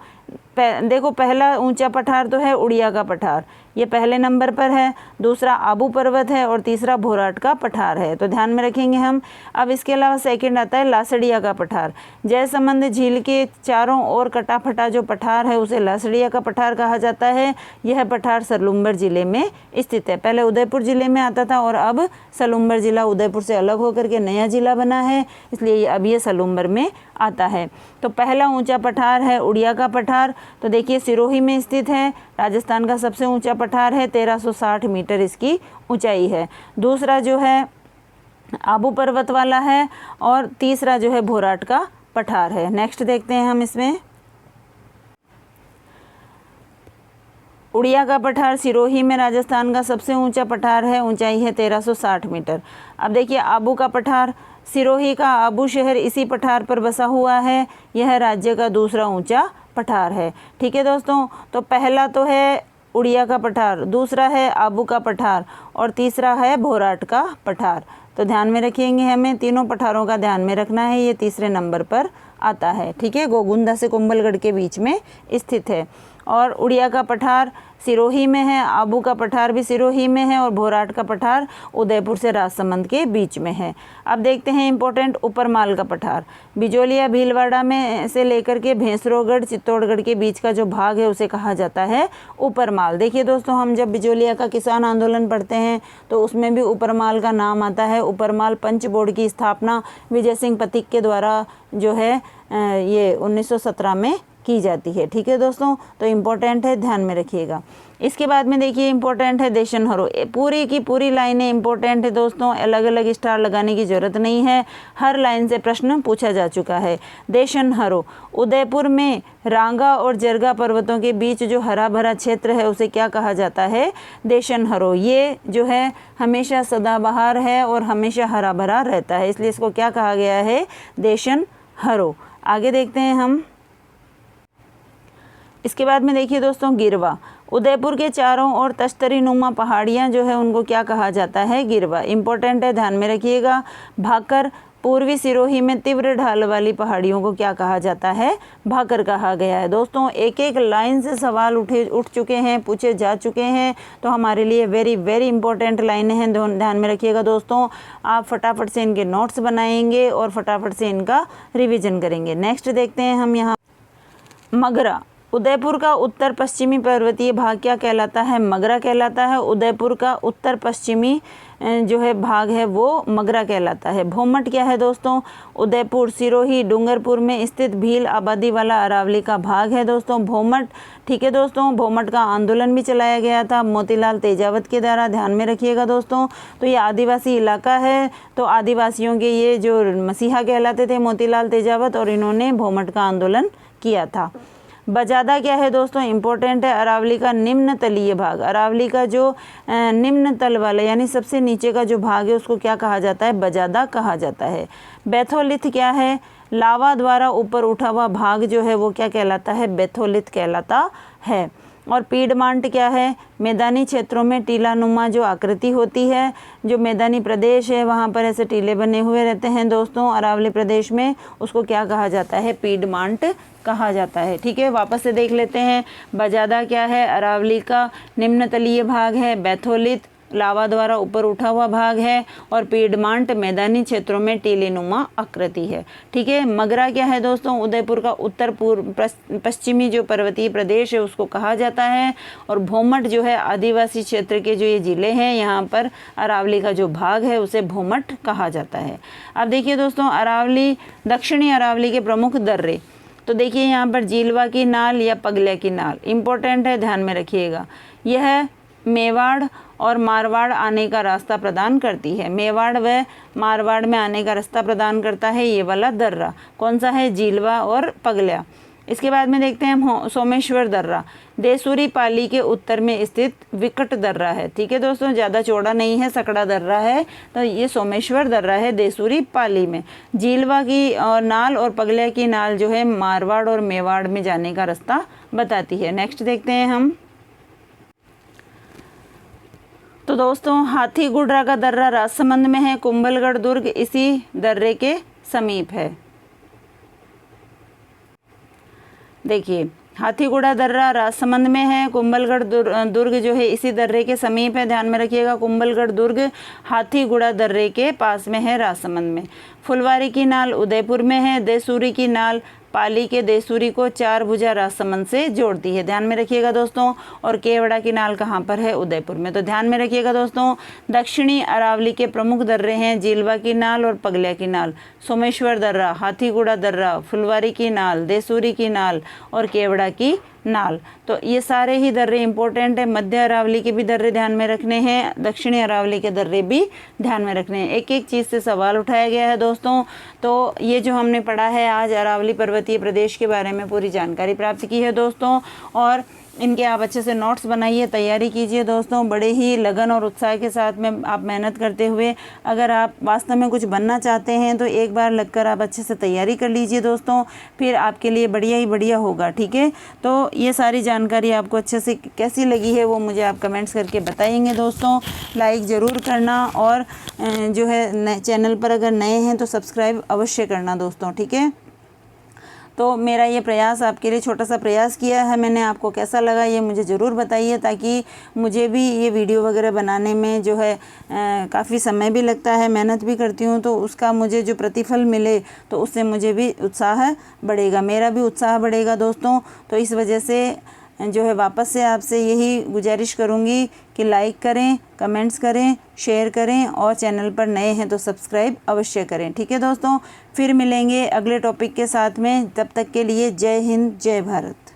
देखो पहला ऊंचा पठार तो है उड़िया का पठार, ये पहले नंबर पर है, दूसरा आबू पर्वत है, और तीसरा भोराट का पठार है, तो ध्यान में रखेंगे हम। अब इसके अलावा सेकंड आता है लासड़िया का पठार। जयसमंद झील के चारों ओर कटा फटा जो पठार है उसे लासड़िया का पठार कहा जाता है। यह पठार सलूम्बर जिले में स्थित है। पहले उदयपुर जिले में आता था और अब सलूम्बर जिला उदयपुर से अलग होकर के नया जिला बना है, इसलिए अब ये सलूम्बर में आता है। तो पहला ऊंचा पठार है उड़िया का पठार, तो देखिए सिरोही में स्थित है, राजस्थान का सबसे ऊंचा पठार है, 1360 मीटर इसकी ऊंचाई है। दूसरा जो है आबू पर्वत वाला है, और तीसरा जो है भोराट का पठार है। नेक्स्ट देखते हैं हम इसमें, उड़िया का पठार सिरोही में राजस्थान का सबसे ऊंचा पठार है, ऊंचाई है 1360 मीटर। अब देखिए आबू का पठार, सिरोही का आबू शहर इसी पठार पर बसा हुआ है, यह राज्य का दूसरा ऊंचा पठार है। ठीक है दोस्तों, तो पहला तो है उड़िया का पठार, दूसरा है आबू का पठार, और तीसरा है भोराट का पठार। तो ध्यान में रखेंगे, हमें तीनों पठारों का ध्यान में रखना है, ये तीसरे नंबर पर आता है। ठीक है, गोगुंदा से कुंभलगढ़ के बीच में स्थित है, और उड़िया का पठार सिरोही में है, आबू का पठार भी सिरोही में है, और भोराट का पठार उदयपुर से राजसमंद के बीच में है। अब देखते हैं इंपॉर्टेंट ऊपरमाल का पठार, बिजोलिया भीलवाड़ा में से लेकर के भैंसरोगढ़ चित्तौड़गढ़ के बीच का जो भाग है उसे कहा जाता है ऊपरमाल। देखिए दोस्तों, हम जब बिजोलिया का किसान आंदोलन पढ़ते हैं तो उसमें भी ऊपरमाल का नाम आता है। ऊपरमाल पंच बोर्ड की स्थापना विजय सिंह पथिक के द्वारा जो है ये 1917 में की जाती है। ठीक है दोस्तों, तो इम्पोर्टेंट है, ध्यान में रखिएगा। इसके बाद में देखिए इम्पोर्टेंट है देशन हरो, पूरी की पूरी लाइनें इम्पोर्टेंट है दोस्तों, अलग अलग स्टार लगाने की जरूरत नहीं है, हर लाइन से प्रश्न पूछा जा चुका है। देशन हरो, उदयपुर में रांगा और जरगा पर्वतों के बीच जो हरा भरा क्षेत्र है उसे क्या कहा जाता है? देशन हरो। ये जो है हमेशा सदाबहार है और हमेशा हरा भरा रहता है, इसलिए इसको क्या कहा गया है? देशन हरो। आगे देखते हैं हम, इसके बाद में देखिए दोस्तों गिरवा, उदयपुर के चारों ओर तश्तरी नुमा पहाड़ियाँ जो है उनको क्या कहा जाता है? गिरवा। इंपॉर्टेंट है, ध्यान में रखिएगा। भाकर पूर्वी सिरोही में तीव्र ढाल वाली पहाड़ियों को क्या कहा जाता है? भाकर कहा गया है। दोस्तों एक एक लाइन से सवाल उठ चुके हैं, पूछे जा चुके हैं, तो हमारे लिए वेरी वेरी इंपॉर्टेंट लाइनें हैं, ध्यान में रखिएगा दोस्तों। आप फटाफट से इनके नोट्स बनाएंगे और फटाफट से इनका रिविजन करेंगे। नेक्स्ट देखते हैं हम यहाँ मगरा। उदयपुर का उत्तर पश्चिमी पर्वतीय भाग क्या कहलाता है? मगरा कहलाता है। उदयपुर का उत्तर पश्चिमी जो है भाग है वो मगरा कहलाता है। भोमट क्या है दोस्तों? उदयपुर, सिरोही, डूंगरपुर में स्थित भील आबादी वाला अरावली का भाग है दोस्तों भोमट। ठीक है दोस्तों, भोमट का आंदोलन भी चलाया गया था मोतीलाल तेजावत के द्वारा, ध्यान में रखिएगा दोस्तों। तो ये आदिवासी इलाका है, तो आदिवासियों के ये जो मसीहा कहलाते थे मोतीलाल तेजावत, और इन्होंने भोमट का आंदोलन किया था। बजादा क्या है दोस्तों? इम्पोर्टेंट है। अरावली का निम्न तलीय भाग, अरावली का जो निम्न तल वाला यानी सबसे नीचे का जो भाग है उसको क्या कहा जाता है? बजादा कहा जाता है। बेथोलिथ क्या है? लावा द्वारा ऊपर उठा हुआ भाग जो है वो क्या कहलाता है? बेथोलिथ कहलाता है। और पीडमांट क्या है? मैदानी क्षेत्रों में टीलानुमा जो आकृति होती है, जो मैदानी प्रदेश है वहाँ पर ऐसे टीले बने हुए रहते हैं दोस्तों अरावली प्रदेश में, उसको क्या कहा जाता है? पीडमांट कहा जाता है। ठीक है, वापस से देख लेते हैं। बजादा क्या है? अरावली का निम्न तलीय भाग है। बेथोलिथ लावा द्वारा ऊपर उठा हुआ भाग है। और पीडमांट मैदानी क्षेत्रों में टीलेनुमा आकृति है। ठीक है, मगरा क्या है दोस्तों? उदयपुर का उत्तर पूर्व पश्चिमी जो पर्वतीय प्रदेश है उसको कहा जाता है। और भोमट जो है आदिवासी क्षेत्र के जो ये जिले हैं यहाँ पर अरावली का जो भाग है उसे भोमट कहा जाता है। अब देखिए दोस्तों, अरावली, दक्षिणी अरावली के प्रमुख दर्रे, तो देखिए यहाँ पर जीलवा की नाल या पगल्या की नाल इम्पोर्टेंट है, ध्यान में रखिएगा। यह मेवाड़ और मारवाड़ आने का रास्ता प्रदान करती है। मेवाड़ व मारवाड़ में आने का रास्ता प्रदान करता है ये वाला दर्रा। कौन सा है? जीलवा और पगल्या। इसके बाद में देखते हैं हम सोमेश्वर दर्रा, देसूरी पाली के उत्तर में स्थित विकट दर्रा है। ठीक है दोस्तों, ज़्यादा चौड़ा नहीं है, सकड़ा दर्रा है, तो ये सोमेश्वर दर्रा है देसूरी पाली में। जीलवा की और नाल और पगल्या की नाल जो है मारवाड़ और मेवाड़ में जाने का रास्ता बताती है। नेक्स्ट देखते हैं हम। तो दोस्तों हाथीगुड़ा का दर्रा राजसमंद में है। कुंभलगढ़ दुर्ग इसी दर्रे के समीप है। देखिए हाथीगुड़ा दर्रा राजसमंद में है। कुंभलगढ़ दुर्ग जो है इसी दर्रे के समीप है, ध्यान में रखिएगा। कुंभलगढ़ दुर्ग हाथीगुड़ा दर्रे के पास में है, राजसमंद में। फुलवारी की नाल उदयपुर में है। देसूरी की नाल पाली के देसूरी को चार भुजा राजसमंद से जोड़ती है, ध्यान में रखिएगा दोस्तों। और केवड़ा की नाल कहाँ पर है? उदयपुर में, तो ध्यान में रखिएगा दोस्तों। दक्षिणी अरावली के प्रमुख दर्रे हैं जीलवा की नाल और पगल्या की नाल, सोमेश्वर दर्रा, हाथीगुड़ा दर्रा, फुलवारी की नाल, देसूरी की नाल और केवड़ा की नाल। तो ये सारे ही दर्रे इंपॉर्टेंट है। मध्य अरावली के भी दर्रे ध्यान में रखने हैं, दक्षिणी अरावली के दर्रे भी ध्यान में रखने हैं। एक एक चीज़ से सवाल उठाया गया है दोस्तों। तो ये जो हमने पढ़ा है आज अरावली पर्वतीय प्रदेश के बारे में पूरी जानकारी प्राप्त की है दोस्तों। और इनके आप अच्छे से नोट्स बनाइए, तैयारी कीजिए दोस्तों, बड़े ही लगन और उत्साह के साथ में आप मेहनत करते हुए अगर आप वास्तव में कुछ बनना चाहते हैं तो एक बार लगकर आप अच्छे से तैयारी कर लीजिए दोस्तों, फिर आपके लिए बढ़िया ही बढ़िया होगा। ठीक है, तो ये सारी जानकारी आपको अच्छे से कैसी लगी है वो मुझे आप कमेंट्स करके बताएंगे दोस्तों। लाइक ज़रूर करना और जो है चैनल पर अगर नए हैं तो सब्सक्राइब अवश्य करना दोस्तों। ठीक है, तो मेरा ये प्रयास आपके लिए छोटा सा प्रयास किया है मैंने, आपको कैसा लगा ये मुझे ज़रूर बताइए, ताकि मुझे भी ये वीडियो वगैरह बनाने में जो है काफ़ी समय भी लगता है, मेहनत भी करती हूँ, तो उसका मुझे जो प्रतिफल मिले तो उससे मुझे भी उत्साह बढ़ेगा, मेरा भी उत्साह बढ़ेगा दोस्तों। तो इस वजह से जो है वापस से आपसे यही गुजारिश करूँगी कि लाइक करें, कमेंट्स करें, शेयर करें और चैनल पर नए हैं तो सब्सक्राइब अवश्य करें। ठीक है दोस्तों, फिर मिलेंगे अगले टॉपिक के साथ में, तब तक के लिए जय हिंद, जय भारत।